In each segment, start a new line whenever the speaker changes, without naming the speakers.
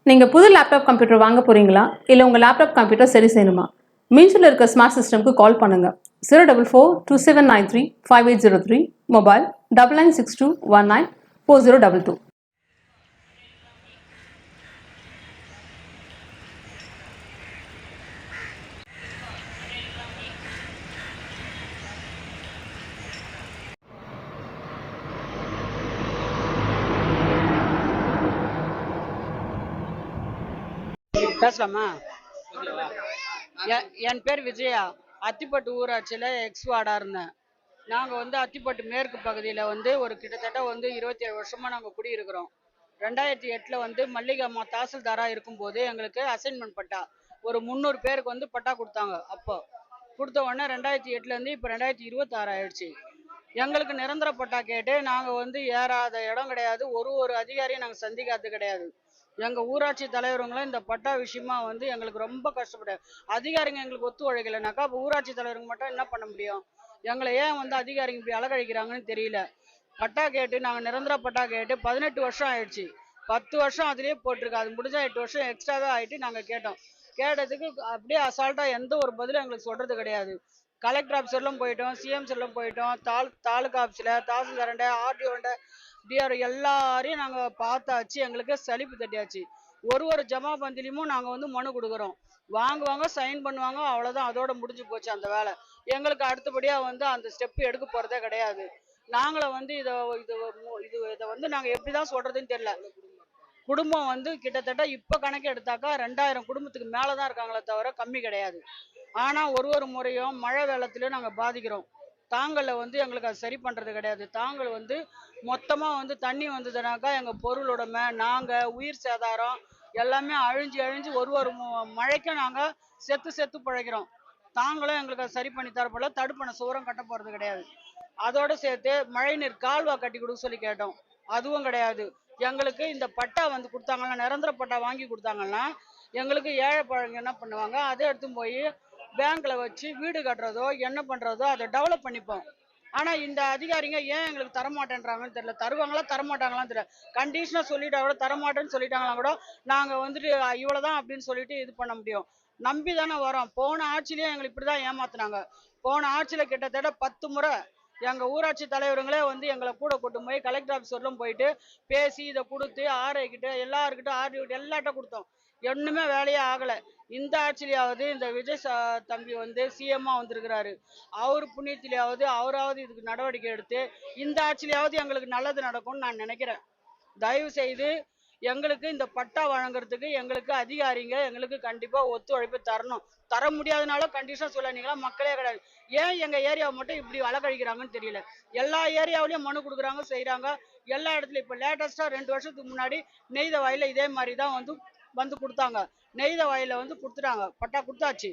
நீங்கள் புது laptop computer வாங்க போகிறீங்களா, இல்லை உங்கள் லேப்டாப் கம்ப்யூட்டர் சரி செய்யணுமா? மீன்ஸில் இருக்க ஸ்மார்ட் சிஸ்டம்க்கு கால் பண்ணுங்கள். 04427935803, மொபைல் 9962194022.
பேசலாமா? என் பேர் விஜயா. அத்திப்பட்டு ஊராட்சியில் எக்ஸ் வார்டாக இருந்தேன். நாங்கள் அத்திப்பட்டு மேற்கு பகுதியில் ஒரு கிட்டத்தட்ட 27 வருஷமாக நாங்கள் குடியிருக்கிறோம். 2008 மல்லிகாம்மா தாசில்தாராக இருக்கும்போது எங்களுக்கு அசைன்மெண்ட் பட்டா ஒரு 300 பேருக்கு பட்டா கொடுத்தாங்க. அப்போ கொடுத்த உடனே 2008 இப்போ 2026 ஆயிடுச்சு. எங்களுக்கு நிரந்தர பட்டா கேட்டு நாங்கள் ஏறாத இடம் கிடையாது. ஒரு அதிகாரியும் நாங்கள் சந்திக்காது கிடையாது. எங்கள் ஊராட்சி தலைவருங்களும் இந்த பட்டா விஷயமா எங்களுக்கு ரொம்ப கஷ்டப்பட்டாங்க. அதிகாரிங்க எங்களுக்கு ஒத்து உழைக்கலைனாக்கா அப்போ ஊராட்சி தலைவருங்க மட்டும் என்ன பண்ண முடியும்? எங்களை ஏன் அதிகாரிங்க இப்படி அலக்கழிக்கிறாங்கன்னு தெரியல. பட்டா கேட்டு நாங்கள் நிரந்தர பட்டா கேட்டு 18 வருஷம் ஆயிடுச்சு. 10 வருஷம் அதுலேயே போட்டிருக்கு. அது முடிஞ்சா 8 வருஷம் எக்ஸ்ட்ராவே ஆகிட்டு நாங்கள் கேட்டதுக்கு அப்படியே அசால்ட்டாக எந்த ஒரு பதிலும் எங்களுக்கு சொல்கிறது கிடையாது. கலெக்டர் ஆஃபீஸர்லாம் போயிட்டோம், சிஎம் சார்லாம் போயிட்டோம், தாலுக்கா ஆஃபீஸில் தாசில்தார்ண்ட, ஆர்டிஓண்ட, டிஆர் எல்லாரையும் நாங்கள் பார்த்தாச்சு. எங்களுக்கு சலிப்பு தட்டியாச்சு. ஒரு ஜமாபந்திலையும் நாங்கள் மனு கொடுக்குறோம். வாங்குவாங்க, சைன் பண்ணுவாங்க, அவ்வளோதான். அதோட முடிஞ்சு போச்சு அந்த வேலை. எங்களுக்கு அடுத்தபடியாக அந்த ஸ்டெப்பு எடுக்க போகிறதே கிடையாது. நாங்களை இதை நாங்கள் எப்படி தான் சொல்கிறதுன்னு தெரியல. குடும்பம் கிட்டத்தட்ட இப்போ கணக்கு எடுத்தாக்கா 2000 குடும்பத்துக்கு மேலே தான் இருக்காங்களே தவிர கம்மி கிடையாது. ஆனால் ஒரு முறையும் மழை வெள்ளத்திலையும் நாங்கள் பாதிக்கிறோம். தாங்களில் எங்களுக்கு அது சரி பண்ணுறது கிடையாது. தாங்கள் மொத்தமாக தண்ணி வந்ததுனாக்கா எங்கள் பொருளுடைமை, நாங்கள் உயிர் சேதாரம் எல்லாமே அழிஞ்சு ஒரு மழைக்கும் நாங்கள் செத்து பிழைக்கிறோம். தாங்களும் எங்களுக்கு அது சரி பண்ணி தரப்போல, தடுப்பணை சுவரம் கட்ட போகிறது கிடையாது. அதோடு சேர்த்து மழைநீர் கால்வா கட்டி கொடுக்க சொல்லி கேட்டோம். அதுவும் கிடையாது. எங்களுக்கு இந்த பட்டா கொடுத்தாங்கன்னா, நிரந்தர பட்டா வாங்கி கொடுத்தாங்கன்னா எங்களுக்கு ஏழை பழங்க என்ன பண்ணுவாங்க, அதை எடுத்து போய் பேங்க்ல வச்சு வீடு கட்டுறதோ என்ன பண்ணுறதோ அதை டெவலப் பண்ணிப்போம். ஆனால் இந்த அதிகாரிங்க ஏன் எங்களுக்கு தரமாட்டேன்றாங்கன்னு தெரியல. தருவாங்களா தரமாட்டாங்களான்னு தெரியல. கண்டிஷனாக சொல்லிட்டா கூட, தரமாட்டேன்னு சொல்லிட்டாங்களா கூட நாங்கள் இவ்வளோதான் அப்படின்னு சொல்லிட்டு இது பண்ண முடியும். நம்பி தானே வரோம். போன ஆட்சியிலேயே எங்களுக்கு இப்படி தான் ஏமாத்துனாங்க. போன ஆட்சியில் கிட்டத்தட்ட 10 முறை எங்கள் ஊராட்சி தலைவருங்களே எங்களை கூட கூட்டு போய் கலெக்டர் ஆஃபீஸர்லாம் போயிட்டு பேசி இதை கொடுத்து ஆர்ஐக்கிட்ட எல்லாருக்கிட்ட ஆர்டிஓ எல்லார்ட்ட கொடுத்தோம். ஒன்றுமே வேலையே ஆகலை. இந்த ஆட்சியிலேயாவது இந்த விஜய் தம்பி சிஎம்மா வந்திருக்கிறாரு. அவர் புண்ணியத்திலேயாவது அவராவது இதுக்கு நடவடிக்கை எடுத்து இந்த ஆட்சியிலேயாவது எங்களுக்கு நல்லது நடக்கும்னு நான் நினைக்கிறேன். தயவு செய்து எங்களுக்கு இந்த பட்டா வழங்குறதுக்கு எங்களுக்கு அதிகாரிங்க எங்களுக்கு கண்டிப்பாக ஒத்துழைப்பு தரணும். தர முடியாதனால கண்டிஷன் சொல்ல நீங்களா மக்களே கிடையாது. ஏன் எங்கள் ஏரியாவை மட்டும் இப்படி வழக்கழிக்கிறாங்கன்னு தெரியல. எல்லா ஏரியாவிலையும் மனு கொடுக்குறாங்க, செய்கிறாங்க. எல்லா இடத்துலையும் இப்போ லேட்டஸ்ட்டாக 2 வருஷத்துக்கு முன்னாடி நெய்த வாயில இதே மாதிரி தான் கொடுத்தாங்க. நெய்த வாயில கொடுத்துட்டாங்க, பட்டா கொடுத்தாச்சு.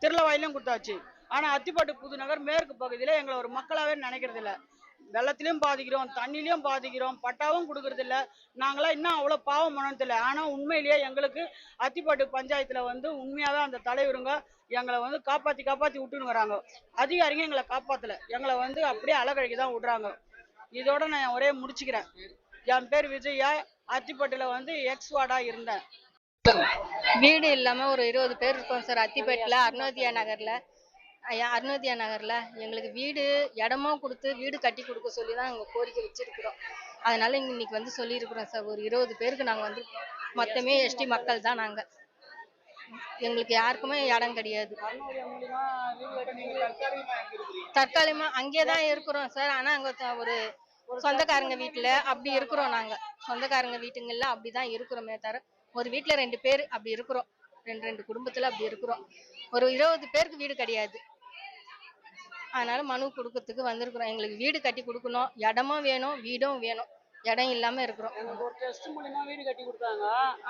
திருளவாயிலையும் கொடுத்தாச்சு. ஆனால் அத்திப்பட்டு புதுநகர் மேற்கு பகுதியில் எங்களை ஒரு மக்களாகவே நினைக்கிறது இல்லை. வெள்ளத்திலையும் பாதிக்கிறோம், தண்ணிலையும் பாதிக்கிறோம், பட்டாவும் கொடுக்கறது இல்லை. நாங்களாம் இன்னும் அவ்வளோ பாவம் பண்ணது இல்லை. ஆனால் உண்மையிலேயே எங்களுக்கு அத்திப்பட்டு பஞ்சாயத்தில் உண்மையாகவே அந்த தலைவருங்க எங்களை காப்பாற்றி விட்டுன்னு வராங்க. அதிகாரிங்க எங்களை காப்பாற்றலை. எங்களை அப்படியே அலக்கழிக்க தான் விடுறாங்க. இதோட நான் ஒரே முடிச்சுக்கிறேன். என் பேர் விஜயா. அத்திப்பட்டில் எக்ஸ் வார்டாக இருந்தேன்.
வீடு இல்லாமல் ஒரு 20 பேர் இருக்கோம் சார். அத்திப்பேட்டில் அருணோதயா நகரில் எங்களுக்கு வீடு இடமும் கொடுத்து வீடு கட்டி கொடுக்க சொல்லி தான் நாங்கள் கோரிக்கை வச்சுருக்குறோம். அதனால் இன்னைக்கு சொல்லியிருக்கிறோம் சார். ஒரு 20 பேருக்கு நாங்கள் மொத்தமே எஸ்டி மக்கள் தான். நாங்கள் எங்களுக்கு யாருக்குமே இடம் கிடையாது. தற்காலிகமாக அங்கே தான் இருக்கிறோம் சார். ஆனால் அங்கே ஒரு சொந்தக்காரங்க வீட்டில் அப்படி இருக்கிறோம். நாங்கள் சொந்தக்காரங்க வீட்டுங்களில் அப்படி தான் இருக்கிறோமே தவிர ஒரு வீட்டில் 2 பேர் அப்படி இருக்கிறோம். 2 குடும்பத்தில் அப்படி இருக்கிறோம். ஒரு 20 பேருக்கு வீடு கிடையாது. அதனால மனு கொடுக்கறதுக்கு வந்திருக்கிறோம். எங்களுக்கு வீடு கட்டி கொடுக்கணும், இடமும் வேணும், வீடும் வேணும். இடம் இல்லாமல் இருக்கிறோம்.
ஒரு ட்ரஸ்ட் மூலியமா வீடு கட்டி கொடுத்தாங்க.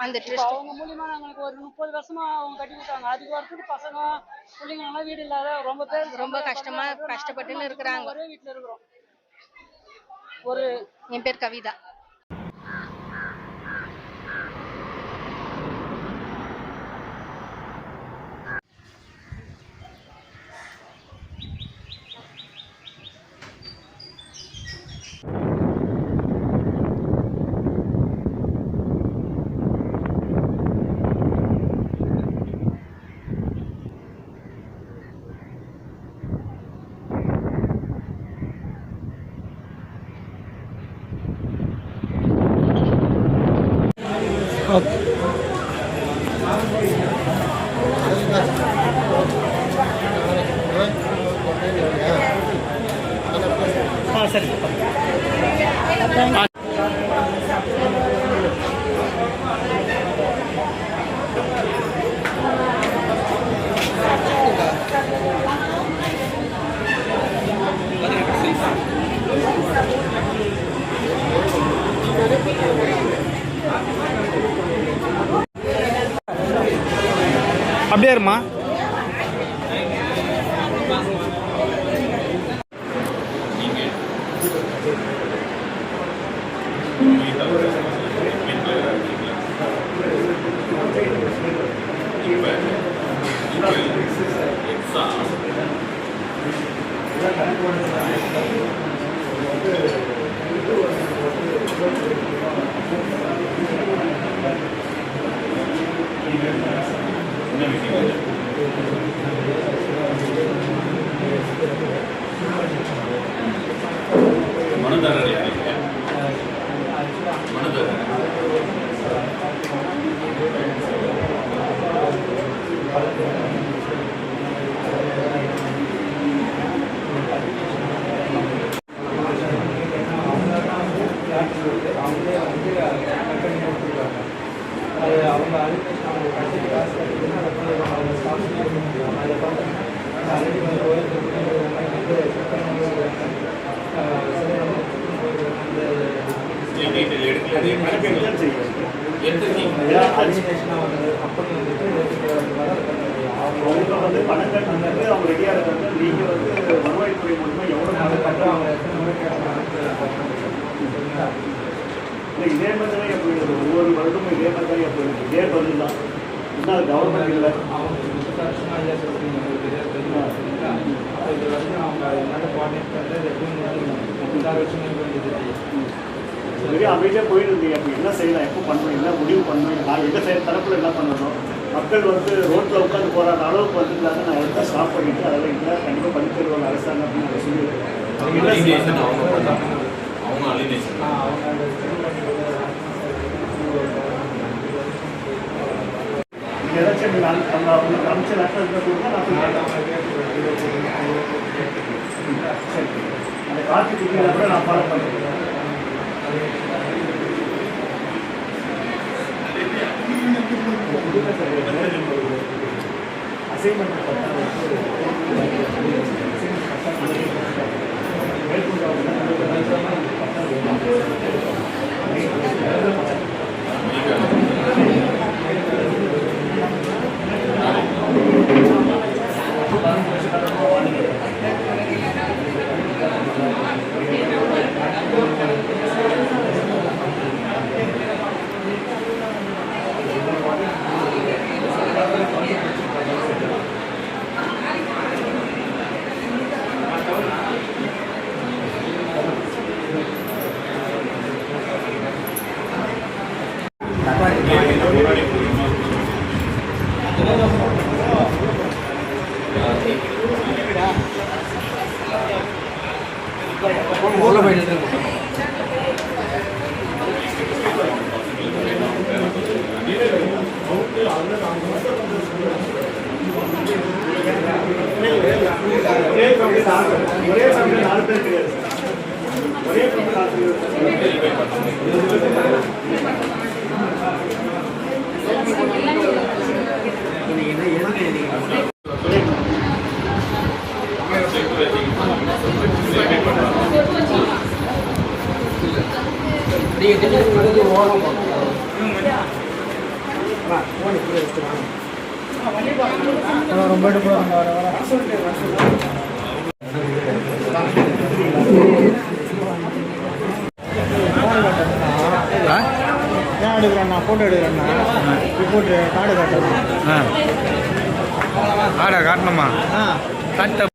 அந்த ட்ரஸ்ட்
அவங்க மூலியமா நாங்களுக்கு ஒரு 30 வருஷமா அவங்க கட்டி கொடுத்தாங்க. அதுக்கு வரத்துக்கு பசங்க பிள்ளைங்க வீடு இல்லாத ரொம்ப பேர்
ரொம்ப கஷ்டப்பட்டுன்னு இருக்கிறாங்க.
ஒரே வீட்டில் இருக்கிறோம்.
என் பேர் கவிதா.
ஓகே. சரி. அப்படியே இருமா.
இதே மாதிரி தான் போயிடுது, ஒவ்வொரு வருடமும் இதே மாதிரி தான் போயிடுது, இதே பதில் தான். என்ன கவர்மெண்ட் இல்லை, பெரிய அமைதியாக போயிட்டு இருந்தீங்க. அப்போ என்ன செய்யலாம், எப்போ பண்ணணும், என்ன முடிவு பண்ணணும், நான் எங்கள் சைடு தரப்பில் என்ன பண்ணணும், மக்கள் வந்து ரோட்டில் உட்காந்து போராட அளவுக்கு வந்துருந்தாங்க. நான் எடுத்து ஸ்டாப் பண்ணிவிட்டு அதெல்லாம் இல்லை கண்டிப்பாக பண்ணி தருவாங்க அரசாங்கம் அப்படின்னு நான் சொல்லியிருக்கேன். ஏதாச்சும் அவங்க அமைச்சர் லெட்டர் கொடுத்தா நான் சரி அந்த கார்த்தி கொடுத்தா கூட நான் ஃபாலோ பண்ணிக்கிறேன். அசைன்மெண்ட் ஒரே சமயம் 4 பேர் கிடையாது, ஒரே சமயம் 4 ரொம்ப ஏன் எடுக்கிறேண்ணா, ஃபோட்டோ எடுக்கிறேண்ணா, ரிப்போர்ட் கார்டு காட்டுறேன்.
காடை காட்டணுமா? காட்ட